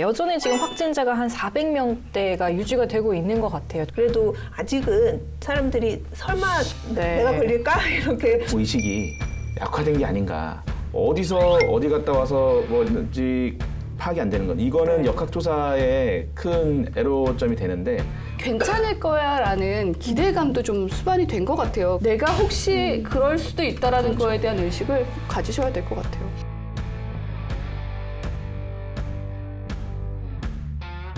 여전히 지금 확진자가 한 400명대가 유지가 되고 있는 것 같아요. 그래도 아직은 사람들이 설마 내가 걸릴까? 이렇게 의식이 약화된 게 아닌가. 어디서 어디 갔다 와서 뭐지 파악이 안 되는 건 이거는 역학조사에 큰 애로점이 되는데 괜찮을 거야 라는 기대감도 좀 수반이 된 것 같아요. 내가 혹시 그럴 수도 있다라는 거에 대한 의식을 가지셔야 될 것 같아요.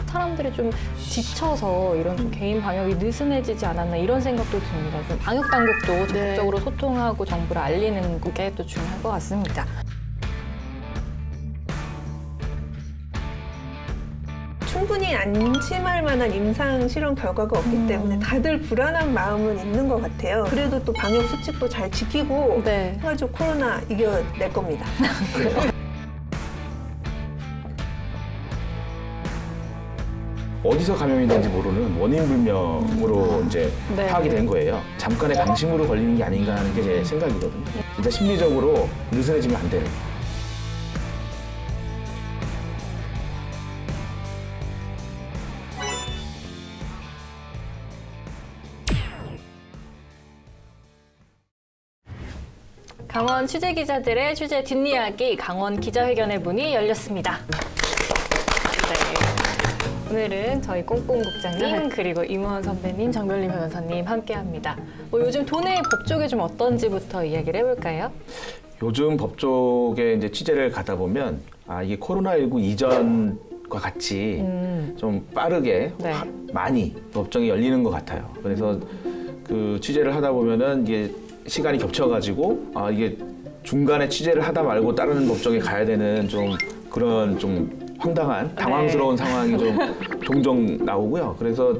사람들이 좀 지쳐서 이런 좀 개인 방역이 느슨해지지 않았나 이런 생각도 듭니다. 좀 방역 당국도 적극적으로 소통하고 정보를 알리는 게 또 중요할 것 같습니다. 충분히 안심할 만한 임상 실험 결과가 없기 때문에 다들 불안한 마음은 있는 것 같아요. 그래도 또 방역 수칙도 잘 지키고 해가지고 코로나 이겨낼 겁니다. 어디서 감염이 된지 모르는 원인 불명으로 이제 파악이 된 거예요. 잠깐의 방심으로 걸리는 게 아닌가 하는 게 제 생각이거든요. 진짜 심리적으로 느슨해지면 안 돼요. 강원 취재 기자들의 취재 뒷이야기 강원 기자회견의 문이 열렸습니다. 오늘은 저희 꽁꽁국장님 그리고 임원 선배님, 정별리 변호사님 함께합니다. 요즘 도내 법조계 좀 어떤지부터 이야기를 해볼까요? 요즘 법조계 이제 취재를 가다 보면 이게 코로나19 이전과 같이 좀 빠르게 많이 법정이 열리는 것 같아요. 그래서 그 취재를 하다 보면은 이게 시간이 겹쳐가지고 이게 중간에 취재를 하다 말고 다른 법정에 가야 되는 좀 그런 좀 황당한 당황스러운 상황이 좀 종종 나오고요. 그래서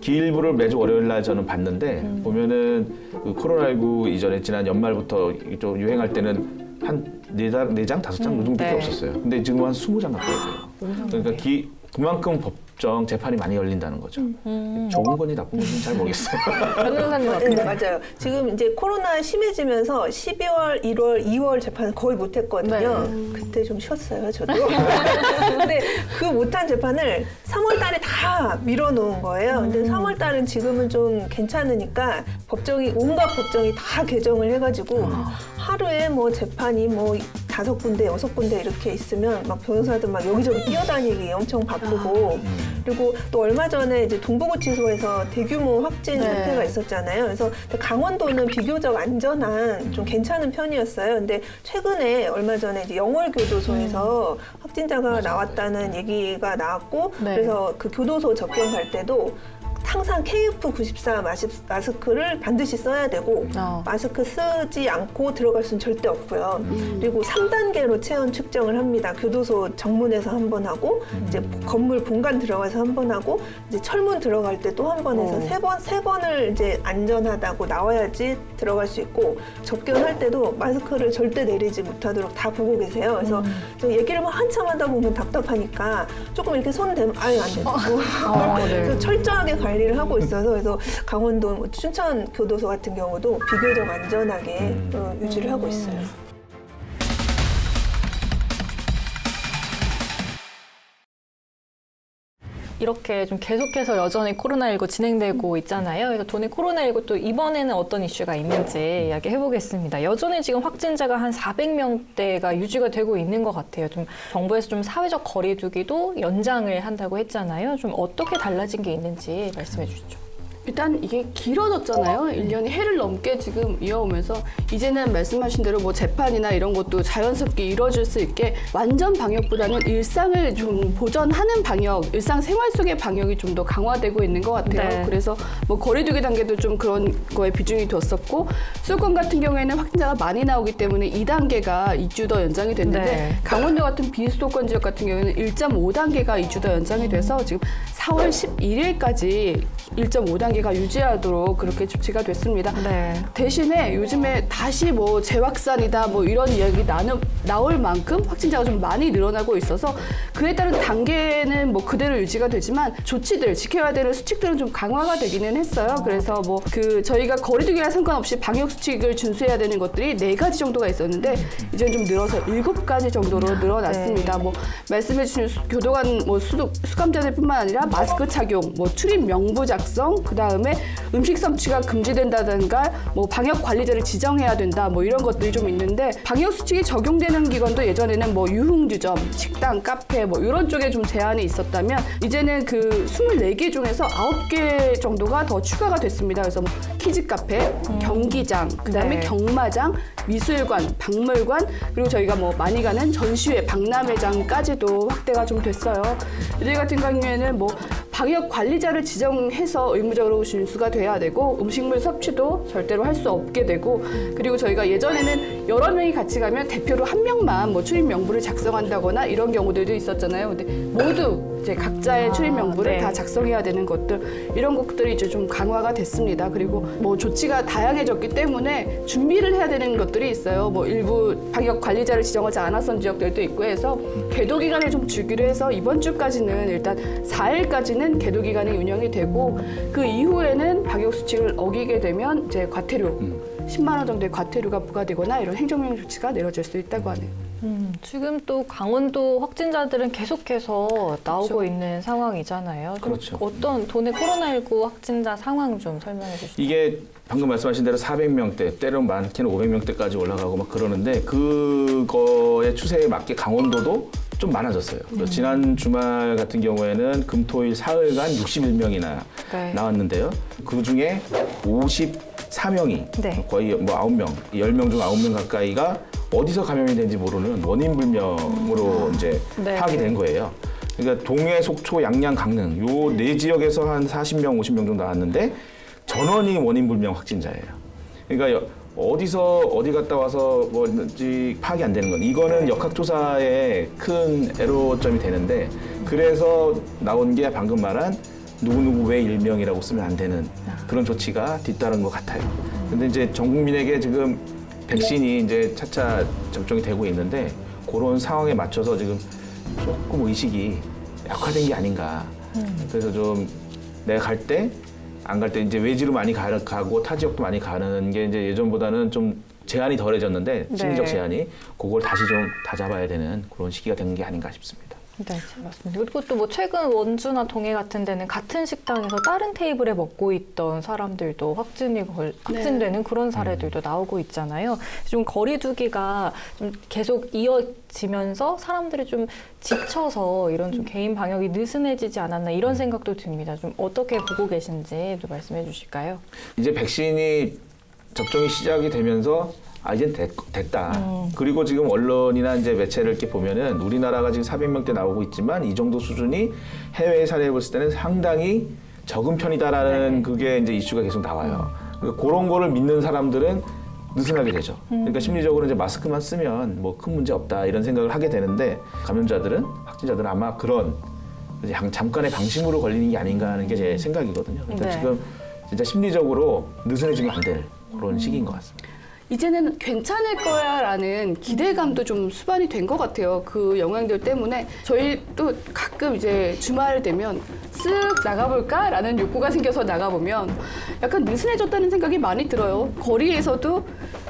기일부를 매주 월요일 날 저는 봤는데 보면은 그 코로나19 이전에 지난 연말부터 좀 유행할 때는 한 4장, 5장 이 정도밖에 없었어요. 근데 지금 한 20장 가까이 돼요. 그러니까 그만큼 법정 재판이 많이 열린다는 거죠. 좋은 건지 나쁜 건지 잘 모르겠어요. 변호사님 어떠세요? 네, 맞아요. 지금 이제 코로나 심해지면서 12월, 1월, 2월 재판을 거의 못했거든요. 그때 좀 쉬었어요, 저도. 근데 그 못한 재판을 3월 달에 다 밀어놓은 거예요. 근데 3월 달은 지금은 좀 괜찮으니까 온갖 법정이 다 개정을 해가지고 하루에 뭐 재판이 뭐 5군데, 6군데 이렇게 있으면 막 변호사들 막 여기저기 뛰어다니기 엄청 바쁘고 그리고 또 얼마 전에 이제 동부구치소에서 대규모 확진 사태가 있었잖아요. 그래서 강원도는 비교적 안전한 좀 괜찮은 편이었어요. 근데 최근에 얼마 전에 이제 영월교도소에서 확진자가 나왔다는 얘기가 나왔고 그래서 그 교도소 접견 갈 때도 항상 KF94 마스크를 반드시 써야 되고 마스크 쓰지 않고 들어갈 수는 절대 없고요. 그리고 3단계로 체온 측정을 합니다. 교도소 정문에서 한 번 하고 이제 건물 본관 들어가서 한 번 하고 이제 철문 들어갈 때 또 한 번 해서 세 번을 이제 안전하다고 나와야지 들어갈 수 있고 접견할 때도 마스크를 절대 내리지 못하도록 다 보고 계세요. 그래서 저 얘기를 막 한참 하다 보면 답답하니까 조금 이렇게 손 대면 아예 안 되고 그래서 철저하게 관리를 하고 있어서 그래서 강원도 춘천 교도소 같은 경우도 비교적 안전하게 유지를 하고 있어요. 이렇게 좀 계속해서 여전히 코로나19 진행되고 있잖아요. 그래서 도내 코로나19 또 이번에는 어떤 이슈가 있는지 이야기해보겠습니다. 여전히 지금 확진자가 한 400명대가 유지가 되고 있는 것 같아요. 좀 정부에서 좀 사회적 거리두기도 연장을 한다고 했잖아요. 좀 어떻게 달라진 게 있는지 말씀해 주시죠. 일단 이게 길어졌잖아요. 1년이 해를 넘게 지금 이어오면서 이제는 말씀하신 대로 뭐 재판이나 이런 것도 자연스럽게 이루어질 수 있게 완전 방역보다는 일상을 좀 보전하는 방역, 일상생활 속의 방역이 좀 더 강화되고 있는 것 같아요. 그래서 뭐 거리두기 단계도 좀 그런 거에 비중이 뒀었고 수도권 같은 경우에는 확진자가 많이 나오기 때문에 2단계가 2주 더 연장이 됐는데 강원도 같은 비수도권 지역 같은 경우에는 1.5단계가 2주 더 연장이 돼서 지금 4월 11일까지 1.5단계 단계가 유지하도록 그렇게 조치가 됐습니다. 네. 대신에 요즘에 다시 뭐 재확산이다 뭐 이런 이야기 나올 만큼 확진자가 좀 많이 늘어나고 있어서 그에 따른 단계는 뭐 그대로 유지가 되지만 조치들 지켜야 되는 수칙들은 좀 강화가 되기는 했어요. 그래서 뭐 저희가 거리두기와 상관없이 방역 수칙을 준수해야 되는 것들이 4가지 정도가 있었는데 이제 좀 늘어서 7가지 정도로 늘어났습니다. 뭐 말씀해 주신 교도관 뭐 수감자들뿐만 아니라 마스크 착용, 뭐 출입 명부 작성, 그다음에 음식 섭취가 금지된다든가 뭐 방역 관리자를 지정해야 된다 뭐 이런 것들이 좀 있는데 방역 수칙이 적용되는 기관도 예전에는 뭐 유흥주점, 식당, 카페 뭐 이런 쪽에 좀 제한이 있었다면 이제는 그 24개 중에서 9개 정도가 더 추가가 됐습니다. 그래서 뭐 키즈 카페, 경기장, 그다음에 네. 경마장, 미술관, 박물관 그리고 저희가 뭐 많이 가는 전시회, 박람회장까지도 확대가 좀 됐어요. 이들 같은 경우에는 뭐 방역 관리자를 지정해서 의무적으로 준수가 돼야 되고 음식물 섭취도 절대로 할 수 없게 되고 그리고 저희가 예전에는 여러 명이 같이 가면 대표로 한 명만 뭐 출입 명부를 작성한다거나 이런 경우들도 있었잖아요. 근데 모두 이제 각자의 출입 명부를 네. 다 작성해야 되는 것들 이런 것들이 이제 좀 강화가 됐습니다. 그리고 뭐 조치가 다양해졌기 때문에 준비를 해야 되는 것들이 있어요. 뭐 일부 방역 관리자를 지정하지 않았던 지역들도 있고 해서 계도 기간을 좀 주기로 해서 이번 주까지는 일단 4일까지는 계도 기간이 운영이 되고 그 이후에는 방역 수칙을 어기게 되면 이제 과태료 10만 원 정도의 과태료가 부과되거나 이런 행정명 조치가 내려질 수 있다고 하네요. 지금 또 강원도 확진자들은 계속해서 나오고 그렇죠. 있는 상황이잖아요. 좀 그렇죠. 어떤 도내 코로나19 확진자 상황 좀 설명해 주시죠. 이게 방금 말씀하신 대로 400명대, 때로는 많게는 500명대까지 올라가고 막 그러는데 그거의 추세에 맞게 강원도도 좀 많아졌어요. 지난 주말 같은 경우에는 금, 토, 일, 사흘간 61명이나 네. 나왔는데요. 그 중에 54명이 네. 거의 뭐 9명, 10명 중 9명 가까이가 어디서 감염이 된지 모르는 원인 불명으로 이제 네. 파악이 된 거예요. 그러니까 동해, 속초, 양양, 강릉 요 4지역에서 한 40명, 50명 정도 나왔는데 전원이 원인 불명 확진자예요. 그러니까 어디서 어디 갔다 와서 뭐지 파악이 안 되는 건 이거는 역학조사에 큰 애로점이 되는데 그래서 나온 게 방금 말한 누구누구 왜 일명이라고 쓰면 안 되는 그런 조치가 뒤따른 것 같아요. 근데 이제 전 국민에게 지금 백신이 이제 차차 접종이 되고 있는데 그런 상황에 맞춰서 지금 조금 의식이 약화된 게 아닌가. 그래서 좀 내가 갈 때 안 갈 때 이제 외지로 많이 가고 타 지역도 많이 가는 게 이제 예전보다는 좀 제한이 덜해졌는데 심리적 네. 제한이 그걸 다시 좀 다잡아야 되는 그런 시기가 된 게 아닌가 싶습니다. 네, 맞습니다. 그리고 또 뭐 최근 원주나 동해 같은 데는 같은 식당에서 다른 테이블에 먹고 있던 사람들도 확진되는 그런 사례들도 나오고 있잖아요. 좀 거리두기가 좀 계속 이어지면서 사람들이 좀 지쳐서 이런 좀 개인 방역이 느슨해지지 않았나 이런 생각도 듭니다. 좀 어떻게 보고 계신지 좀 말씀해 주실까요? 이제 백신이 접종이 시작이 되면서 이제 됐다. 그리고 지금 언론이나 이제 매체를 이렇게 보면은 우리나라가 지금 400명대 나오고 있지만 이 정도 수준이 해외 사례를 봤을 때는 상당히 적은 편이다라는 그게 이제 이슈가 계속 나와요. 그러니까 그런 거를 믿는 사람들은 느슨하게 되죠. 그러니까 심리적으로 이제 마스크만 쓰면 뭐 큰 문제 없다 이런 생각을 하게 되는데 확진자들은 아마 그런 잠깐의 방심으로 걸리는 게 아닌가 하는 게 제 생각이거든요. 그러니까 네. 지금 진짜 심리적으로 느슨해지면 안 될 그런 시기인 것 같습니다. 이제는 괜찮을 거야라는 기대감도 좀 수반이 된 것 같아요. 그 영향들 때문에 저희 또 가끔 이제 주말 되면 쓱 나가볼까라는 욕구가 생겨서 나가보면 약간 느슨해졌다는 생각이 많이 들어요. 거리에서도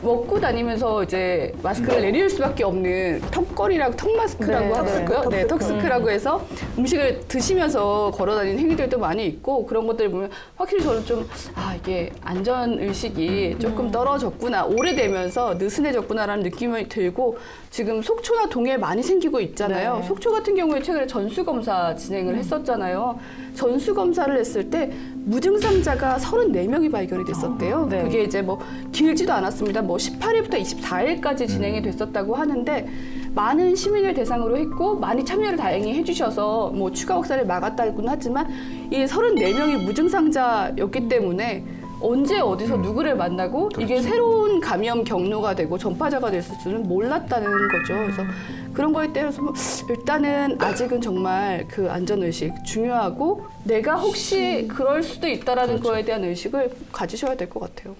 먹고 다니면서 이제 마스크를 내릴 수밖에 없는 턱걸이라고 턱마스크라고 네, 하더라고요. 네, 턱스크라고 해서 음식을 드시면서 걸어다니는 행위들도 많이 있고 그런 것들을 보면 확실히 저는 좀 이게 안전의식이 조금 떨어졌구나. 오래되면서 느슨해졌구나라는 느낌이 들고 지금 속초나 동해에 많이 생기고 있잖아요. 네. 속초 같은 경우에 최근에 전수검사 진행을 했었잖아요. 전수검사를 했을 때 무증상자가 34명이 발견이 됐었대요. 네. 그게 이제 뭐 길지도 않았습니다. 뭐 18일부터 24일까지 진행이 됐었다고 하는데 많은 시민을 대상으로 했고 많이 참여를 다행히 해주셔서 뭐 추가 확산을 막았다고는 하지만 이 34명이 무증상자였기 때문에 언제 어디서 누구를 만나고 이게 새로운 감염 경로가 되고 전파자가 됐을 줄은 몰랐다는 거죠. 그래서 그런 거에 대해서 일단은 아직은 정말 그 안전의식 중요하고 내가 혹시 그럴 수도 있다라는 거에 대한 의식을 가지셔야 될 것 같아요.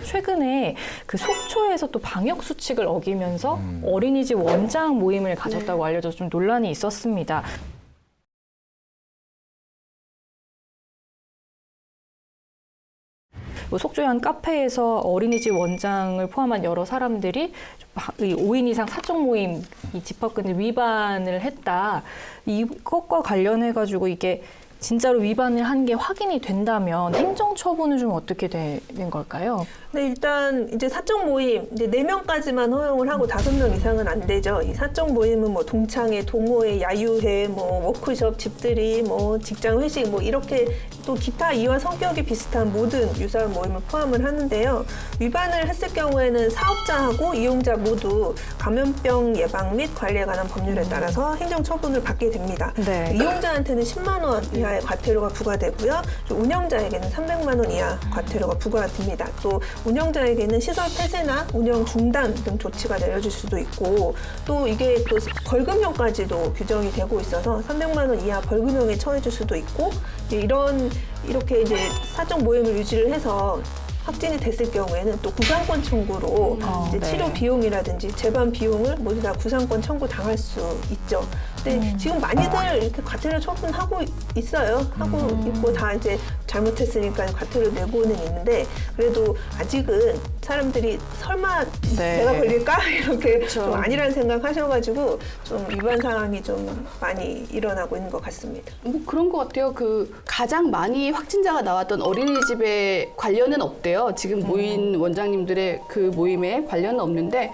최근에 그 속초에서 또 방역 수칙을 어기면서 어린이집 원장 모임을 가졌다고 알려져서 좀 논란이 있었습니다. 뭐 속초의 한 카페에서 어린이집 원장을 포함한 여러 사람들이 5인 이상 사적 모임 이 집합금지 위반을 했다. 이것과 관련해가지고 이게 진짜로 위반을 한 게 확인이 된다면 행정 처분은 좀 어떻게 되는 걸까요? 네, 일단 이제 사적 모임 이제 4명까지만 허용을 하고 5명 이상은 안 되죠. 이 사적 모임은 뭐 동창회, 동호회, 야유회, 뭐 워크숍, 집들이, 뭐 직장 회식, 뭐 이렇게 또 기타 이와 성격이 비슷한 모든 유사한 모임을 포함을 하는데요. 위반을 했을 경우에는 사업자하고 이용자 모두 감염병 예방 및 관리에 관한 법률에 따라서 행정 처분을 받게 됩니다. 네. 이용자한테는 10만 원 이하의 과태료가 부과되고요. 운영자에게는 300만 원 이하 과태료가 부과됩니다. 또 운영자에게는 시설 폐쇄나 운영 중단 등 조치가 내려질 수도 있고 또 이게 또 벌금형까지도 규정이 되고 있어서 300만 원 이하 벌금형에 처해질 수도 있고 이렇게 이제 사적 모임을 유지를 해서 확진이 됐을 경우에는 또 구상권 청구로 이제 네. 치료 비용이라든지 재반 비용을 모두 다 구상권 청구 당할 수 있죠. 근데 지금 많이들 이렇게 과태료 처분하고 있어요. 하고 있고 다 이제 잘못했으니까 과태료 내고는 있는데 그래도 아직은 사람들이 설마 네. 내가 걸릴까? 이렇게 그렇죠. 좀 아니라는 생각 하셔가지고 좀 위반 사항이 좀 많이 일어나고 있는 것 같습니다. 뭐 그런 것 같아요. 그 가장 많이 확진자가 나왔던 어린이집에 관련은 없대요. 지금 모인 원장님들의 그 모임에 관련은 없는데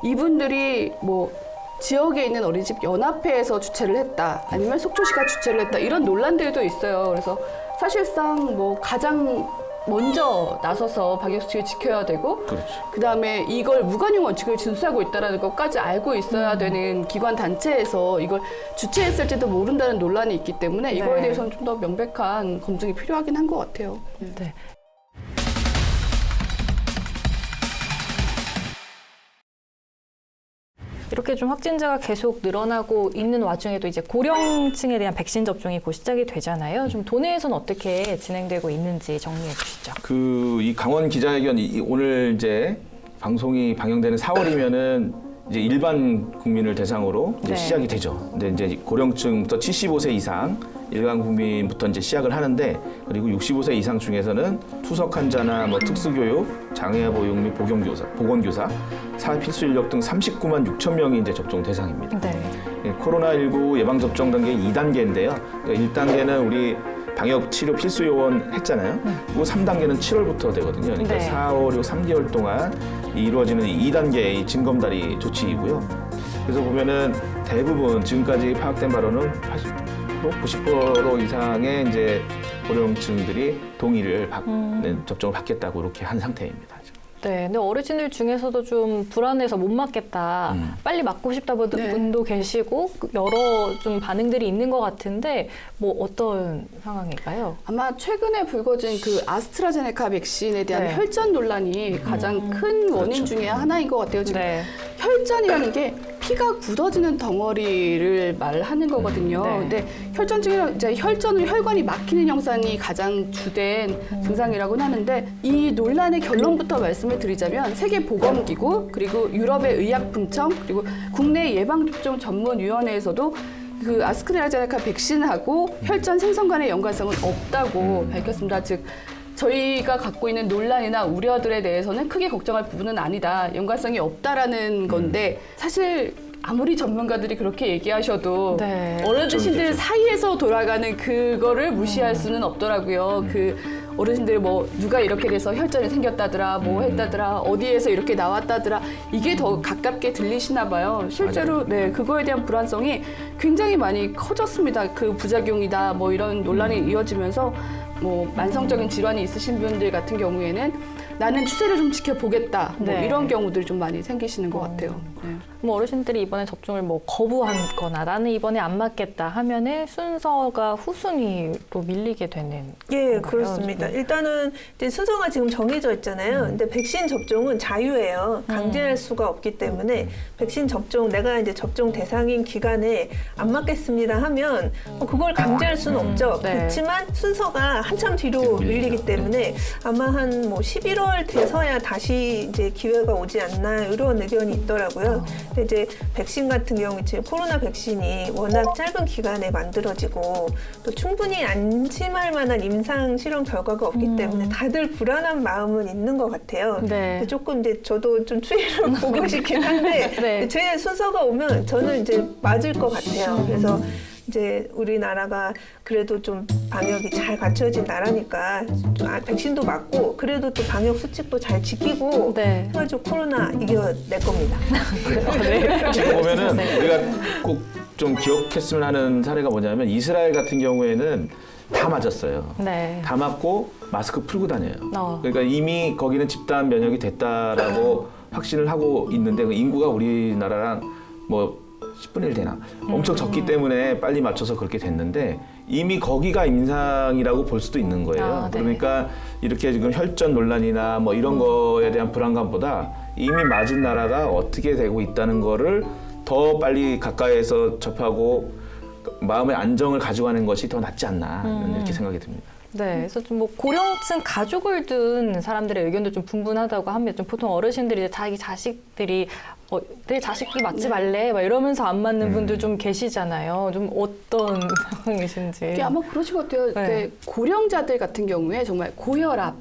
이분들이 뭐 지역에 있는 어린이집 연합회에서 주최를 했다. 아니면 속초시가 주최를 했다. 이런 논란들도 있어요. 그래서 사실상 뭐 가장 먼저 나서서 방역수칙을 지켜야 되고 그렇죠. 그다음에 이걸 무관용 원칙을 준수하고 있다는 것까지 알고 있어야 되는 기관 단체에서 이걸 주최했을지도 모른다는 논란이 있기 때문에 이거에 네. 대해서는 좀 더 명백한 검증이 필요하긴 한 것 같아요. 네. 이렇게 좀 확진자가 계속 늘어나고 있는 와중에도 이제 고령층에 대한 백신 접종이 곧 시작이 되잖아요. 좀 도내에서는 어떻게 진행되고 있는지 정리해 주시죠. 이 강원 기자회견 오늘 이제 방송이 방영되는 4월이면은 이제 일반 국민을 대상으로 이제 네. 시작이 되죠. 근데 이제 고령층부터 75세 이상 일반 국민부터 이제 시작을 하는데 그리고 65세 이상 중에서는 투석 환자나 뭐 특수교육, 장애 보육 및 보건교사, 사회필수 인력 등 39만 6천 명이 이제 접종 대상입니다. 네. 코로나19 예방접종 단계 2단계인데요. 그러니까 1단계는 우리 방역 치료 필수 요원 했잖아요. 그리고 3단계는 7월부터 되거든요. 그러니까 네. 4, 5, 6, 3개월 동안 이루어지는 2단계의 징검다리 조치이고요. 그래서 보면은 대부분 지금까지 파악된 바로는 90% 이상의 이제 고령층들이 동의를 접종을 받겠다고 이렇게 한 상태입니다. 네, 근데 어르신들 중에서도 좀 불안해서 못 맞겠다, 빨리 맞고 싶다 분도 계시고 여러 좀 반응들이 있는 것 같은데 뭐 어떤 상황일까요? 아마 최근에 불거진 그 아스트라제네카 백신에 대한 네. 혈전 논란이 가장 큰 원인 그렇죠. 중에 하나인 것 같아요. 지금 네. 혈전이라는 게 피가 굳어지는 덩어리를 말하는 거거든요. 네. 근데 혈전 중에 이제 혈전으로 혈관이 막히는 현상이 가장 주된 증상이라고는 하는데 이 논란의 결론부터 말씀을 드리자면 세계보건기구 그리고 유럽의 의약품청 그리고 국내 예방접종 전문위원회에서도 그 아스트라제네카 백신하고 혈전 생성 간의 연관성은 없다고 밝혔습니다. 즉 저희가 갖고 있는 논란이나 우려들에 대해서는 크게 걱정할 부분은 아니다. 연관성이 없다라는 건데 사실 아무리 전문가들이 그렇게 얘기하셔도 네. 어르신들 사이에서 돌아가는 그거를 무시할 수는 없더라고요. 그 어르신들이 뭐 누가 이렇게 돼서 혈전이 생겼다더라, 뭐 했다더라, 어디에서 이렇게 나왔다더라 이게 더 가깝게 들리시나 봐요. 실제로 네 그거에 대한 불안성이 굉장히 많이 커졌습니다. 그 부작용이다, 뭐 이런 논란이 이어지면서 뭐 만성적인 질환이 있으신 분들 같은 경우에는 나는 추세를 좀 지켜보겠다, 뭐 네. 이런 경우들이 좀 많이 생기시는 것 같아요. 네. 뭐 어르신들이 이번에 접종을 뭐 거부하거나 나는 이번에 안 맞겠다 하면은 순서가 후순위로 밀리게 되는 예, 건가요? 그렇습니다. 일단은 이제 순서가 지금 정해져 있잖아요. 근데 백신 접종은 자유예요. 강제할 수가 없기 때문에 백신 접종 내가 이제 접종 대상인 기간에 안 맞겠습니다 하면 그걸 강제할 수는 없죠. 네. 그렇지만 순서가 한참 뒤로 밀리기 때문에 아마 한 뭐 11월 돼서야 다시 이제 기회가 오지 않나 이런 의견이 있더라고요. 근데 이제 백신 같은 경우 이제 코로나 백신이 워낙 짧은 기간에 만들어지고 또 충분히 안심할 만한 임상 실험 결과가 없기 때문에 다들 불안한 마음은 있는 것 같아요. 네. 근데 조금 이제 저도 좀 추이를 보고 싶긴 한데 네. 제 순서가 오면 저는 이제 맞을 것 같아요. 그래서 이제 우리나라가 그래도 좀 방역이 잘 갖춰진 나라니까 백신도 맞고 그래도 또 방역 수칙도 잘 지키고 네. 해가지고 코로나 이겨낼 겁니다. 지금 보면은 우리가 꼭 좀 기억했으면 하는 사례가 뭐냐면 이스라엘 같은 경우에는 다 맞았어요. 네. 다 맞고 마스크 풀고 다녀요. 어. 그러니까 이미 거기는 집단 면역이 됐다라고 확신을 하고 있는데 그 인구가 우리나라랑 뭐 10분의 1 되나 엄청 적기 때문에 빨리 맞춰서 그렇게 됐는데 이미 거기가 임상이라고 볼 수도 있는 거예요. 아, 네. 그러니까 이렇게 지금 혈전 논란이나 뭐 이런 거에 대한 불안감보다 이미 맞은 나라가 어떻게 되고 있다는 거를 더 빨리 가까이에서 접하고 마음의 안정을 가져가는 것이 더 낫지 않나 이렇게 생각이 듭니다. 네, 그래서 좀 뭐 고령층 가족을 둔 사람들의 의견도 좀 분분하다고 합니다. 좀 보통 어르신들이 이제 자기 자식들이 내 자식들 맞지 말래 막 이러면서 안 맞는 분들 좀 계시잖아요. 좀 어떤 상황이신지. 이게 아마 그러실 것 같아요. 네. 이게 고령자들 같은 경우에 정말 고혈압,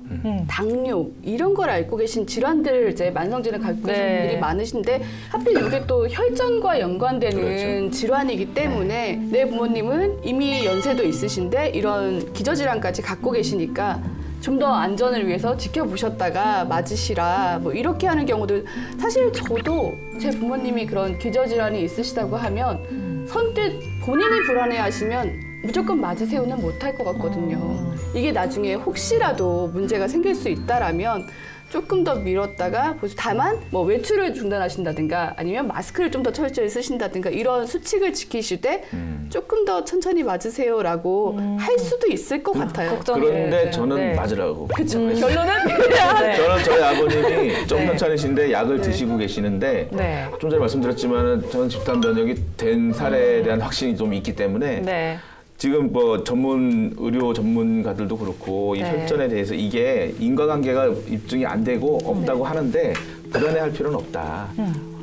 당뇨 이런 걸 앓고 계신 질환들 이제 만성질환을 갖고 계신 네. 분들이 많으신데 하필 이게 또 혈전과 연관되는 그렇죠. 질환이기 때문에 내 부모님은 이미 연세도 있으신데 이런 기저질환까지 갖고 계시니까 좀 더 안전을 위해서 지켜보셨다가 맞으시라 뭐 이렇게 하는 경우도 사실 저도 제 부모님이 그런 기저질환이 있으시다고 하면 선뜻 본인이 불안해하시면 무조건 맞으세요는 못할 것 같거든요. 이게 나중에 혹시라도 문제가 생길 수 있다라면 조금 더 미뤘다가 다만 뭐 외출을 중단하신다든가 아니면 마스크를 좀 더 철저히 쓰신다든가 이런 수칙을 지키실 때 조금 더 천천히 맞으세요라고 할 수도 있을 것 같아요. 그런데 네. 저는 네. 맞으라고. 그렇죠. 결론은 네. 저는 저희 아버님이 좀 네. 편찮으신데 약을 드시고 계시는데 네. 좀 전에 말씀드렸지만 저는 집단 면역이 된 사례에 대한 확신이 좀 있기 때문에 네. 지금 뭐 의료 전문가들도 그렇고 이 네. 혈전에 대해서 이게 인과관계가 입증이 안 되고 없다고 하는데 불안해할 필요는 없다.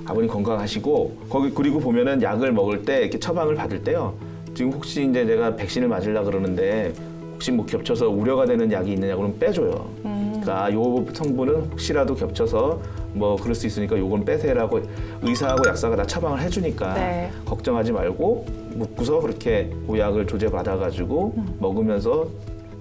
아버님 건강하시고 그리고 보면은 약을 먹을 때 이렇게 처방을 받을 때요. 지금 혹시 이제 내가 백신을 맞으려 그러는데 혹시 뭐 겹쳐서 우려가 되는 약이 있느냐 그러면 빼줘요. 그러니까 요 성분은 혹시라도 겹쳐서 뭐 그럴 수 있으니까 요건 빼세요라고 의사하고 약사가 다 처방을 해주니까 네. 걱정하지 말고 묻고서 그렇게 그 약을 조제받아가지고 먹으면서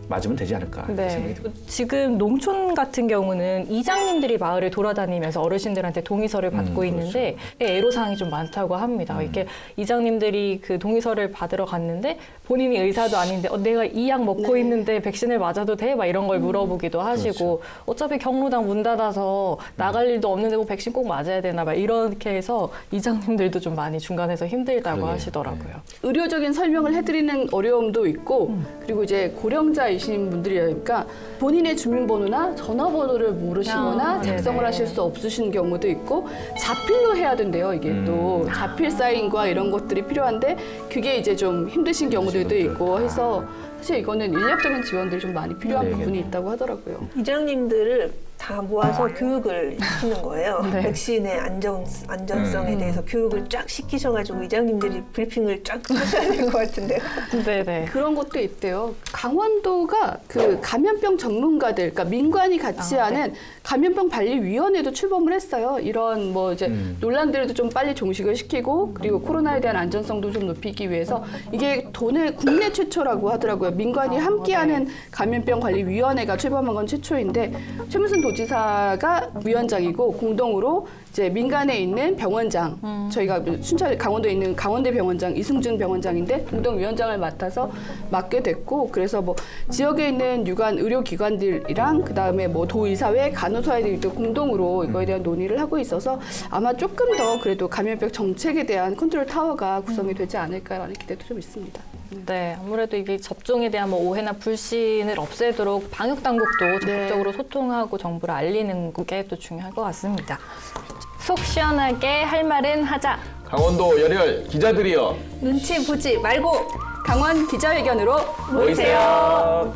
맞으면 되지 않을까 네. 생각이 듭니다. 지금 농촌 같은 경우는 이장님들이 마을을 돌아다니면서 어르신들한테 동의서를 받고 있는데 애로사항이 좀 많다고 합니다. 이렇게 이장님들이 그 동의서를 받으러 갔는데 본인이 의사도 아닌데 내가 이 약 먹고 네. 있는데 백신을 맞아도 돼? 막 이런 걸 물어보기도 하시고 어차피 경로당 문 닫아서 나갈 일도 없는데 뭐 백신 꼭 맞아야 되나 막 이렇게 해서 이장님들도 좀 많이 중간에서 힘들다고 그러게요. 하시더라고요. 의료적인 설명을 해드리는 어려움도 있고 그리고 이제 고령자이신 분들이니까 본인의 주민번호나 전화번호를 모르시거나 아, 작성을 네네. 하실 수 없으신 경우도 있고 자필로 해야 된대요. 이게 또 자필 사인과 이런 것들이 필요한데 그게 이제 좀 힘드신 경우들도 있고 해서 사실 이거는 인력적인 지원들이 좀 많이 필요한 네, 부분이 네. 있다고 하더라고요. 이장님들을 다 모아서 교육을 시키는 거예요. 네. 백신의 안전성에 대해서 교육을 쫙 시키셔가지고 이장님들이 브리핑을 쫙 하셔야 될 것 같은데요. 네네. 그런 것도 있대요. 강원도가 그 감염병 전문가들, 그러니까 민관이 같이 하는 감염병 관리위원회도 출범을 했어요. 이런 뭐 이제 논란들도 좀 빨리 종식을 시키고 그리고 코로나에 대한 안전성도 좀 높이기 위해서 이게 국내 최초라고 하더라고요. 민관이 함께하는 감염병 관리위원회가 출범한 건 최초인데 최무슨 경기도지사가 위원장이고 공동으로 이제 민간에 있는 병원장, 저희가 순천 강원도에 있는 강원대 병원장 이승준 병원장인데 공동 위원장을 맡아서 맡게 됐고, 그래서 뭐 지역에 있는 유관 의료기관들이랑 그 다음에 뭐 도의사회, 간호사회들도 공동으로 이거에 대한 논의를 하고 있어서 아마 조금 더 그래도 감염병 정책에 대한 컨트롤 타워가 구성이 되지 않을까라는 기대도 좀 있습니다. 네, 아무래도 이게 접종에 대한 뭐 오해나 불신을 없애도록 방역 당국도 적극적으로 소통하고 정보를 알리는 게 또 중요할 것 같습니다. 속 시원하게 할 말은 하자. 강원도 열혈 기자들이여 눈치 보지 말고 강원 기자회견으로 모이세요.